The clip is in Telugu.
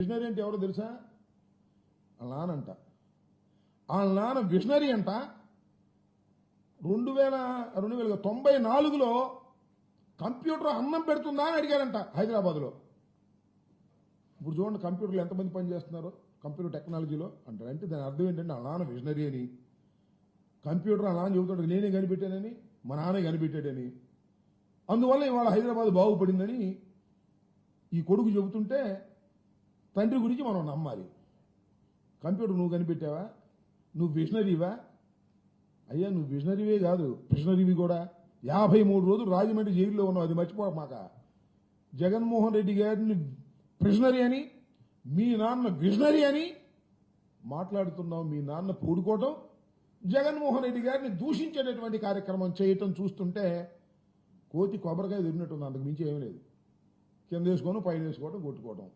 విజనరీ అంటే ఎవరో తెలుసా? వాళ్ళ నానంట. వాళ్ళ నాన్న విజనరీ అంట. 1994లో కంప్యూటర్ అన్నం పెడుతుందా అని అడిగారంట హైదరాబాద్లో. ఇప్పుడు చూడండి కంప్యూటర్లు ఎంతమంది పనిచేస్తున్నారు కంప్యూటర్ టెక్నాలజీలో అంటారు. అంటే దాని అర్థం ఏంటంటే వాళ్ళ నాన్న విజనరీ అని. కంప్యూటర్ వాళ్ళ నాన్న చెబుతాడు నేనే కనిపెట్టానని, మా నాన్నే కనిపెట్టాడని. అందువల్ల ఇవాళ హైదరాబాద్ బాగుపడిందని ఈ కొడుకు చెబుతుంటే తండ్రి గురించి మనం నమ్మాలి. కంప్యూటర్ నువ్వు కనిపెట్టావా? నువ్వు విజనరీవా? అయ్యా నువ్వు విజనరీవే కాదు విజనరీవి కూడా. 53 రోజులు రాజమండ్రి జైల్లో ఉన్నావు, అది మర్చిపోమాక. జగన్మోహన్ రెడ్డి గారిని ప్రిజనరీ అని, మీ నాన్న విజనరీ అని మాట్లాడుతున్నావు. మీ నాన్న పూడుకోవటం, జగన్మోహన్ రెడ్డి గారిని దూషించేటటువంటి కార్యక్రమం చేయటం చూస్తుంటే కోతి కొబ్బరికాయ తిరిగినట్టుంది, అంతకు మించి ఏమీ లేదు. కింద వేసుకోవడం, పైన వేసుకోవడం, కొట్టుకోవడం.